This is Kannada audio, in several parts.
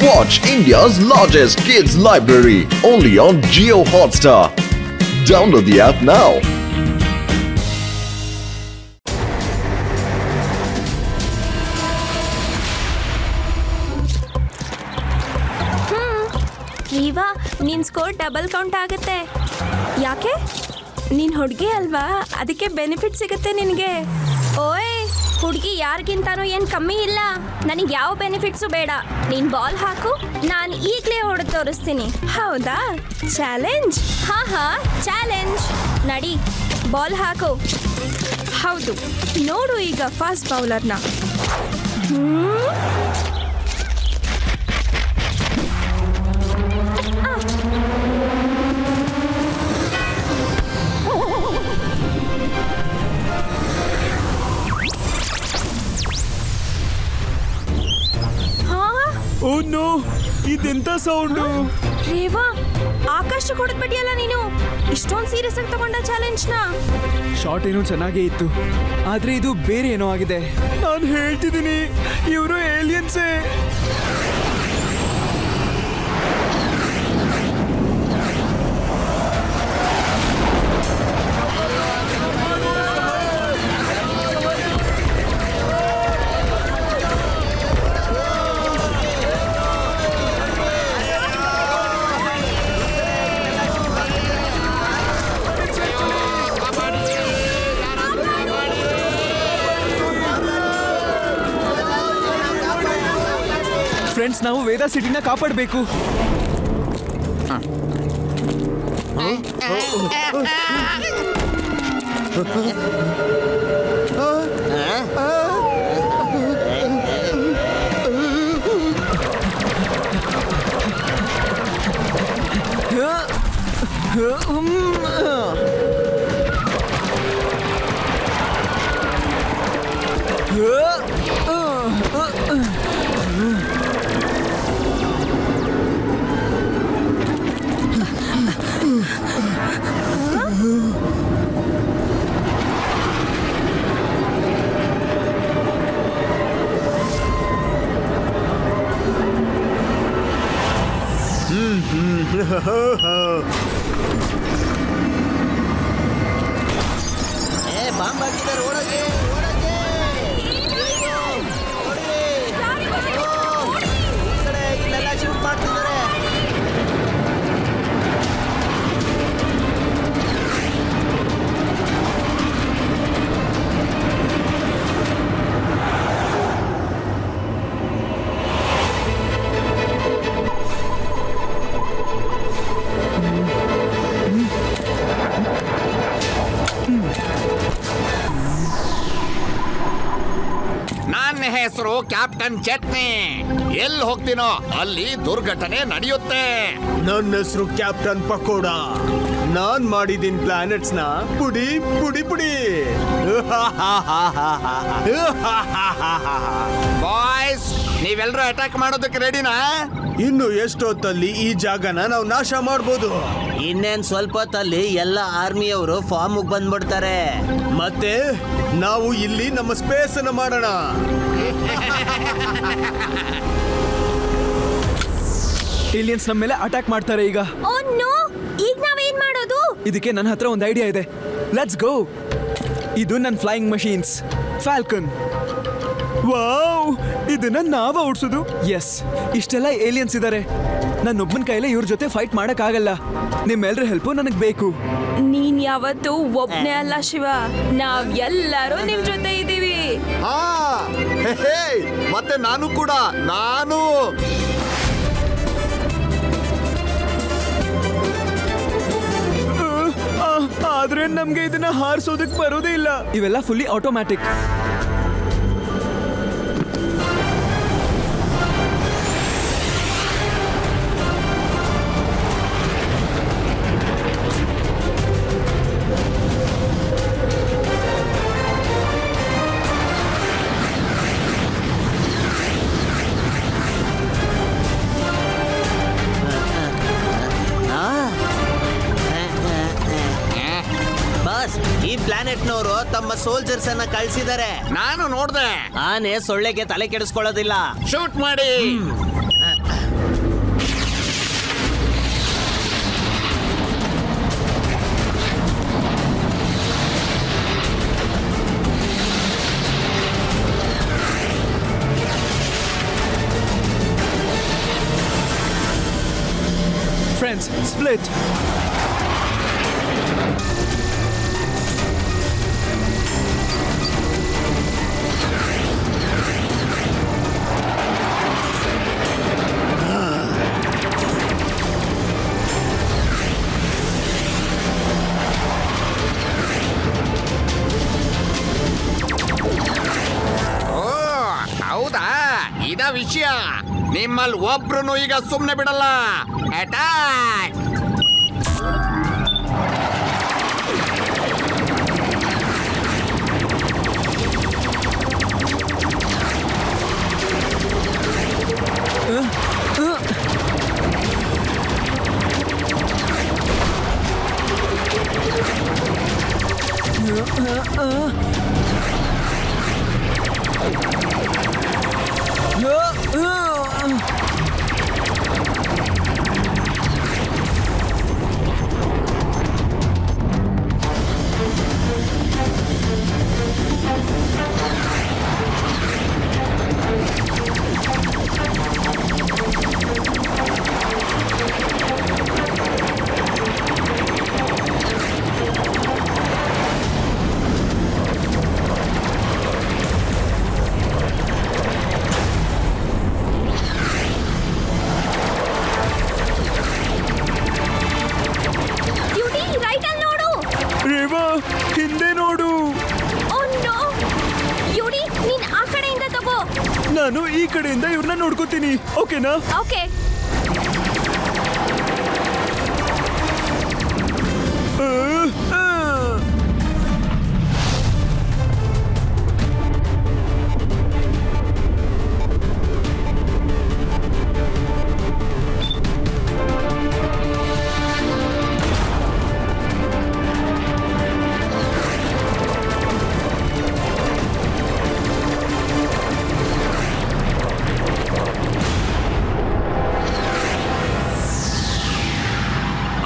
Watch India's largest kids library only on Jio Hotstar. Download the app now. Riva, ನಿನ್ ಸ್ಕೋರ್ ಡಬಲ್ ಕೌಂಟ್ ಆಗುತ್ತೆ. ಯಾಕೆ? ನೀನ್ ಹುಡುಗಿ ಅಲ್ವಾ, ಅದಕ್ಕೆ ಬೆನಿಫಿಟ್ ಸಿಗುತ್ತೆ ನಿನಗೆ. ಓಯ್, ಹುಡುಗಿ ಯಾರಿಗಿಂತಾನು ಏನ್ ಕಮ್ಮಿ ಇಲ್ಲ. ನನಗೆ ಯಾವ ಬೆನಿಫಿಟ್ಸು ಬೇಡ. ನೀನ್ ಬಾಲ್ ಹಾಕು, ನಾನು ಈಗಲೇ ಹೊಡೆದು ತೋರಿಸ್ತೀನಿ. ಹೌದಾ? ಚಾಲೆಂಜ್? ಹಾ ಚಾಲೆಂಜ್. ನಡಿ, ಬಾಲ್ ಹಾಕು. ಹೌದು, ನೋಡು ಈಗ ಫಾಸ್ಟ್ ಬೌಲರ್ನ. ಓ ನೋ, ಇದೆಂತ ಸೌಂಡು? ರೇವಾ, ಆಕಾಶಕ್ಕೆ ಹೊಡೆದ್ಬಿಟ್ಟಿಯಲ್ಲ ನೀನು. ಇಷ್ಟೊಂದು ಸೀರಿಯಸ್ ಆಗಿ ತಗೊಂಡ ಚಾಲೆಂಜ್ನ. ಶಾರ್ಟ್ ಏನೋ ಚೆನ್ನಾಗೇ ಇತ್ತು, ಆದ್ರೆ ಇದು ಬೇರೆ ಏನೋ ಆಗಿದೆ. ನಾನು ಹೇಳ್ತಿದ್ದೀನಿ, ಇವರು ಏಲಿಯನ್ಸೇ. ಫ್ರೆಂಡ್ಸ್, ನಾವು ವೇದಾ ಸಿಟಿನ ಕಾಪಾಡಬೇಕು. ಬಾಂಬ್ ಹಾಕಿದ್ದಾರೆ, ಓಡೋಕೆ ಇಲ್ಲೆಲ್ಲ ಶೂಟ್ ಮಾಡ್ತಿದ್ದಾರೆ. ನನ್ನ ಹೆಸರು ಕ್ಯಾಪ್ಟನ್ ಚಟ್ನಿ. ಎಲ್ಲಿ ಹೋಗ್ತೀನೋ ಅಲ್ಲಿ ದುರ್ಘಟನೆ ನಡೆಯುತ್ತೆ. ನನ್ನ ಹೆಸರು ಕ್ಯಾಪ್ಟನ್ ಪಕೋಡ. ನಾನ್ ಮಾಡಿದೀನಿ ಪ್ಲಾನೆಟ್ಸ್ ನ ಪುಡಿ ಪುಡಿ ಪುಡಿ. ಬಾಯ್ಸ್, ನೀವೆಲ್ಲರೂ ಅಟ್ಯಾಕ್ ಮಾಡೋದಕ್ಕೆ ರೆಡಿನಾ? ಇನ್ನು ಎಷ್ಟೊತ್ತಲ್ಲಿ ಈ ಜಾಗನ ನಾವು ನಾಶ ಮಾಡ್ಬೋದು. ಇನ್ನೇನ್ ಸ್ವಲ್ಪ ಹೊತ್ತಲ್ಲಿ ಎಲ್ಲ ಆರ್ಮಿಯವರು ಫಾರ್ಮ್ ಬಂದ್ಬಿಡ್ತಾರೆ. ಮತ್ತೆ ನಾವು ಇಲ್ಲಿ ನಮ್ಮ ಸ್ಪೇಸ್ ಅನ್ನ ಮಾಡೋಣ. ಏಲಿಯನ್ಸ್ ನಮ್ಮ ಮೇಲೆ ಅಟ್ಯಾಕ್ ಮಾಡ್ತಾರೆ ಈಗ. ಓ ನೋ, ಈಗ ನಾವೇನ್ ಮಾಡೋದು? ಇದಕ್ಕೆ ನನ್ನ ಹತ್ರ ಒಂದು ಐಡಿಯಾ ಇದೆ. Let's go. ಇದು ನನ್ನ ಫ್ಲೈಯಿಂಗ್ ಮಷೀನ್ಸ್, ಫ್ಯಾಲ್ಕನ್. ವಾವ್, ಇದನ್ನ ನಾವ ಓಡಿಸೋದು. ಎಸ್, ಇಷ್ಟೆಲ್ಲ ಏಲಿಯನ್ಸ್ ಇದ್ದಾರೆ. ನನ್ನೊಬ್ಬನ ಕೈಲೇ ಇವ್ರ ಜೊತೆ ಫೈಟ್ ಮಾಡಕ್ಕಾಗಲ್ಲ. ನಿಮ್ಮೆಲ್ಲರ ಹೆಲ್ಪು ನನಗೆ ಬೇಕು. ನೀನ್ ಯಾವತ್ತೂ ಒಬ್ನೇ ಅಲ್ಲ ಶಿವ, ನಾವ್ ಎಲ್ಲರೂ ನಿಮ್ ಜೊತೆ ಇದೀವಿ. ಮತ್ತೆ ನಾನು ಕೂಡ. ಆದ್ರೆ ನಮ್ಗೆ ಇದನ್ನ ಹಾರಿಸೋದಕ್ಕೆ ಬರೋದೇ ಇಲ್ಲ. ಇವೆಲ್ಲ ಫುಲ್ಲಿ ಆಟೋಮ್ಯಾಟಿಕ್. ಈ ಪ್ಲಾನೆಟ್ನವರು ತಮ್ಮ ಸೋಲ್ಜರ್ಸ್ ಅನ್ನ ಕಳಿಸಿದ್ದಾರೆ. ನಾನು ನೋಡ್ದೆ. ಆನೆ ಸೊಳ್ಳೆಗೆ ತಲೆ ಕೆಡಿಸ್ಕೊಳ್ಳೋದಿಲ್ಲ. ಶೂಟ್ ಮಾಡಿ. Friends split. ಓ ಹೌದಾ, ಇದ ವಿಷಯ. ನಿಮ್ಮಲ್ಲಿ ಒಬ್ರು ಈಗ ಸುಮ್ನೆ ಬಿಡಲ್ಲ. ಅಟ್ಯಾಕ್! ಬ್ಯೂಟಿ ರೈಟ್ ಅಲ್ಲಿ ನೋಡು. ರೇವಾ ಹಿಂದೆ ನೋಡು. ಓ ನೋ, ಬ್ಯೂಟಿ ನೀನ್ ಆ ಕಡೆಯಿಂದ ತಗೋ. ನಾನು ಈ ಕಡೆಯಿಂದ ಇವ್ರನ್ನ ನೋಡ್ಕೋತೀನಿ, ಓಕೆನಾ? ಓಕೆ.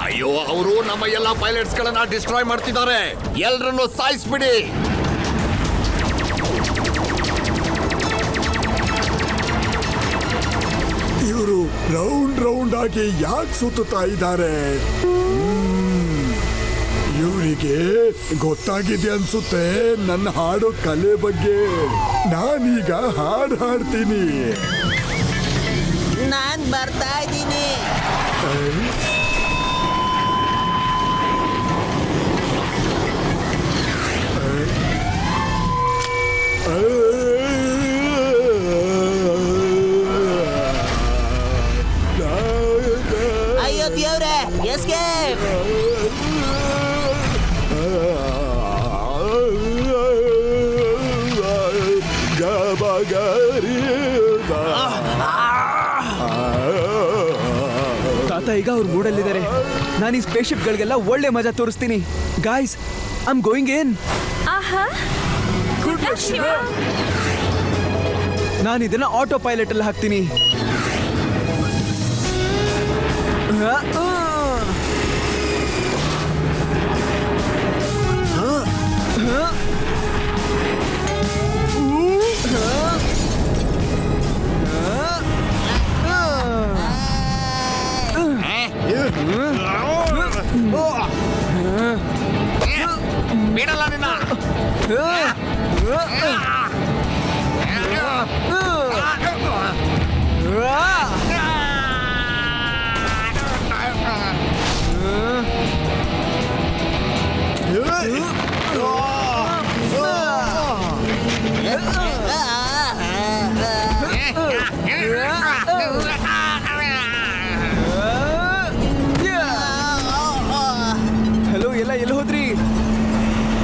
ಅಯ್ಯೋ, ಅವರು ನಮ್ಮ ಎಲ್ಲ ಪೈಲಟ್ಸ್ ಗಳನ್ನ ಡಿಸ್ಟ್ರಾಯ್ ಮಾಡ್ತಿದ್ದಾರೆ. ಎಲ್ರನ್ನು ಸಾಯಿಸ್ಬಿಡಿ. ಇವರು ರೌಂಡ್ ರೌಂಡ್ ಆಗಿ ಯಾಕೆ ಸುತ್ತುತ್ತಾ ಇದ್ದಾರೆ? ಇವರಿಗೆ ಗೊತ್ತಾಗಿದೆ ಅನ್ಸುತ್ತೆ ನನ್ನ ಹಾಡೋ ಕಲೆ ಬಗ್ಗೆ. ನಾನೀಗ ಹಾಡು ಹಾಡ್ತೀನಿ. ನಾನ್ ಬರ್ತಾ ಇದ್ದೀನಿ. ಅಯ್ಯೋ ದೇವ್ರೆ, ಎಸ್ಕೇಪ್! ತಾತ ಈಗ ಅವ್ರ ಮೂಡಲ್ಲಿದ್ದಾರೆ. ನಾನು ಈ ಸ್ಪೇಸ್ಶಿಪ್ ಗಳಿಗೆಲ್ಲ ಒಳ್ಳೆ ಮಜಾ ತೋರಿಸ್ತೀನಿ. Guys, I am going in. ಆಹಾ, ಗುಡ್ ಲಕ್ ಶಿವ. ನಾನು ಇದನ್ನ ಆಟೋ ಪೈಲಟ್ ಅಲ್ಲಿ ಹಾಕ್ತೀನಿ. ಬಿಡಲ್ಲ ನಿನ್ನ. ಹಲೋ, ಎಲ್ಲ ಎಲ್ಲಿ ಹೋದ್ರಿ?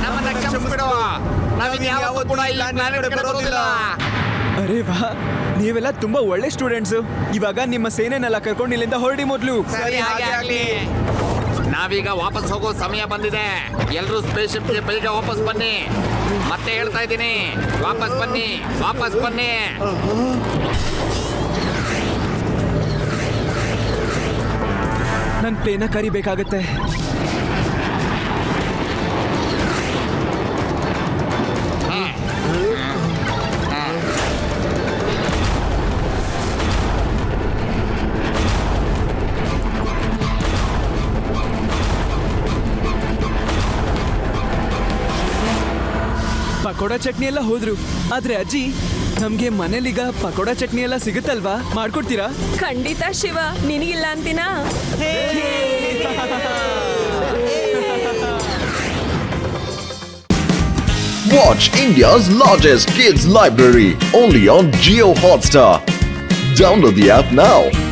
ನಮ್ಮನ್ನ ಕ್ಷಮಿಸ್ಬಿಡು. ನಾವಿನ್ಯಾವತ್ತೂ ಕೂಡ ಈ planet ಗೆ ಬರೋದಿಲ್ಲ. ಅರೆ ವಾ, ನೀವೆಲ್ಲ ತುಂಬಾ ಒಳ್ಳೆ ಸ್ಟೂಡೆಂಟ್ಸ್. ಇವಾಗ ನಿಮ್ಮ ಸೇನೆನೆಲ್ಲ ಕರ್ಕೊಂಡು ಇಲ್ಲಿಂದ ಹೊರಡಿ ಮೊದಲು. ಸರಿ, ಹಾಗೆ ಆಗ್ಲಿ. ನಾವೀಗ ವಾಪಸ್ ಹೋಗೋ ಸಮಯ ಬಂದಿದೆ. ಎಲ್ರೂ ಸ್ಪೇಸ್ಶಿಪ್ಗೆ ಬೇಗ ವಾಪಸ್ ಬನ್ನಿ. ಮತ್ತೆ ಹೇಳ್ತಾ ಇದ್ದೀನಿ, ವಾಪಸ್ ಬನ್ನಿ, ವಾಪಸ್ ಬನ್ನಿ. ನನ್ನ ಪ್ಲೇನ ಕರಿಬೇಕಾಗತ್ತೆ. ಪಕೋಡ ಚಟ್ನಿ ಎಲ್ಲ ಹೋದ್ರು ಆದ್ರೆ ಅಜ್ಜಿ ನಮ್ಗೆ ಮನೇಲೀಗ ಪಕೋಡ ಚಟ್ನಿ ಎಲ್ಲ ಸಿಗುತ್ತಲ್ವಾ ಮಾಡ್ಕೊಡ್ತೀರಾ? ಖಂಡಿತ Shiva, ನಿನಗಿಲ್ಲ ಅಂತೀನಾ? Watch India's largest kids library only on Geo Hotstar. Download the app now.